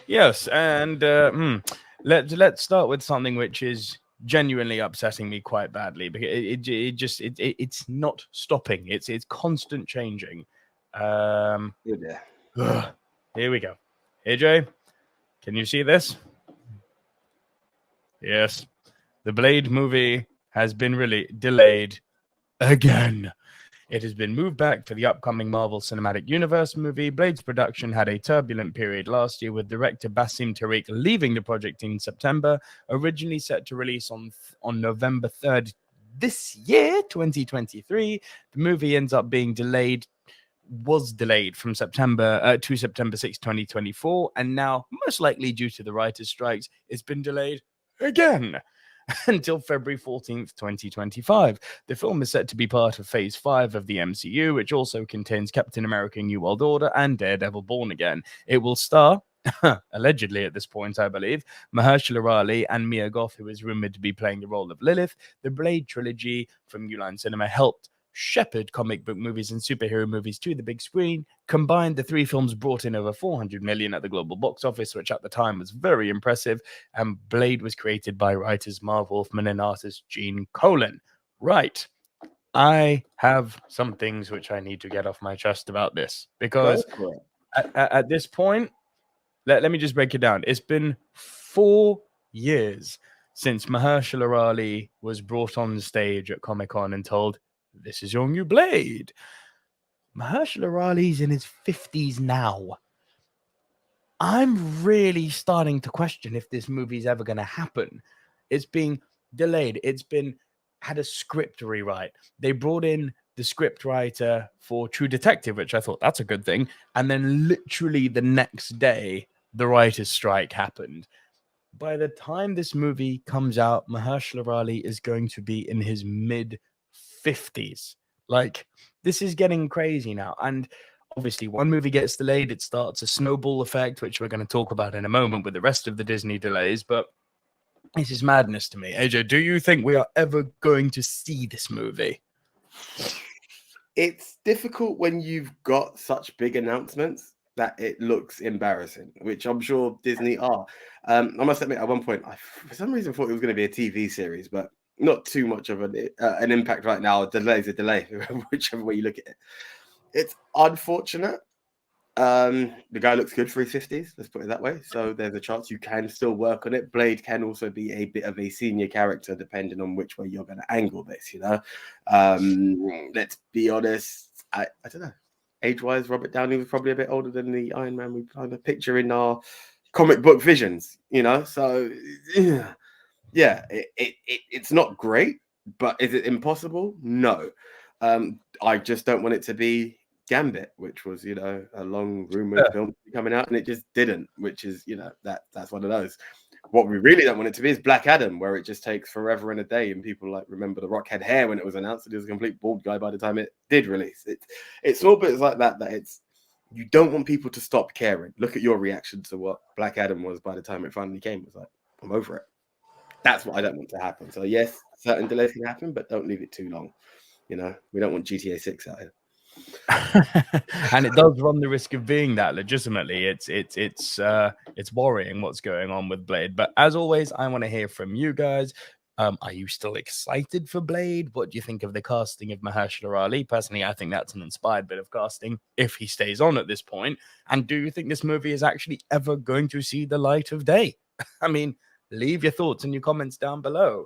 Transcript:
Yes, and let's start with something which is genuinely upsetting me quite badly because it's not stopping. It's constant changing. Um, Yeah. ugh. Here we go. AJ, can you see this? Yes, the Blade movie has been really delayed again. It has been moved back for the upcoming Marvel Cinematic Universe movie. Blade's production had a turbulent period last year, with director Bassim Tariq leaving the project in September. Originally set to release on November 3rd this year, 2023, the movie ends up being was delayed from September to September 6, 2024, and now, most likely due to the writers' strikes, it's been delayed again until February 14th, 2025. The film is set to be part of Phase 5 of the MCU, which also contains Captain America New World Order and Daredevil Born Again. It will star, allegedly at this point, I believe, Mahershala Ali and Mia Goth, who is rumored to be playing the role of Lilith. The Blade trilogy from New Line Cinema helped shepherd comic book movies and superhero movies to the big screen. Combined, the three films brought in over 400 million at the global box office, which at the time was very impressive. And Blade was created by writers Marv Wolfman and artist Gene Colan. Right. I have some things which I need to get off my chest about this because at this point, let me just break it down. It's been 4 years since Mahershala Ali was brought on stage at Comic-Con and told, "This is your new Blade." Mahershala Ali's in his 50s now. I'm really starting to question if this movie's ever going to happen. It's being delayed. Had a script rewrite. They brought in the script writer for True Detective, which I thought that's a good thing. And then literally the next day, the writer's strike happened. By the time this movie comes out, Mahershala Ali is going to be in his mid 50s. Like, this is getting crazy now. And obviously, one movie gets delayed, it starts a snowball effect, which we're going to talk about in a moment with the rest of the Disney delays. But this is madness to me. AJ, do you think we are ever going to see this movie? It's difficult when you've got such big announcements that it looks embarrassing, which I'm sure Disney are. I must admit, at one point, I for some reason thought it was going to be a TV series, but not too much of an impact right now. A delay is a delay, whichever way you look at it. It's unfortunate. The guy looks good for his 50s, let's put it that way. So there's a chance you can still work on it. Blade can also be a bit of a senior character, depending on which way you're going to angle this, you know. Let's be honest, I don't know. Age-wise, Robert Downey was probably a bit older than the Iron Man we kind of picture in our comic book visions, you know. So yeah, it's not great, but is it impossible? No. I just don't want it to be Gambit, which was, you know, a long rumored film coming out, and it just didn't, which is, you know, that's one of those. What we really don't want it to be is Black Adam, where it just takes forever and a day, and people like remember the Rock had hair when it was announced, and he was a complete bald guy by the time it did release. It's small bits like that it's, you don't want people to stop caring. Look at your reaction to what Black Adam was by the time it finally came. It was like, I'm over it. That's what I don't want to happen. So yes, certain delays can happen, but don't leave it too long. You know, we don't want GTA 6 out here. And it does run the risk of being that legitimately. It's worrying what's going on with Blade. But as always, I want to hear from you guys. Are you still excited for Blade? What do you think of the casting of Mahershala Ali? Personally, I think that's an inspired bit of casting if he stays on at this point. And do you think this movie is actually ever going to see the light of day? I mean, leave your thoughts in your comments down below.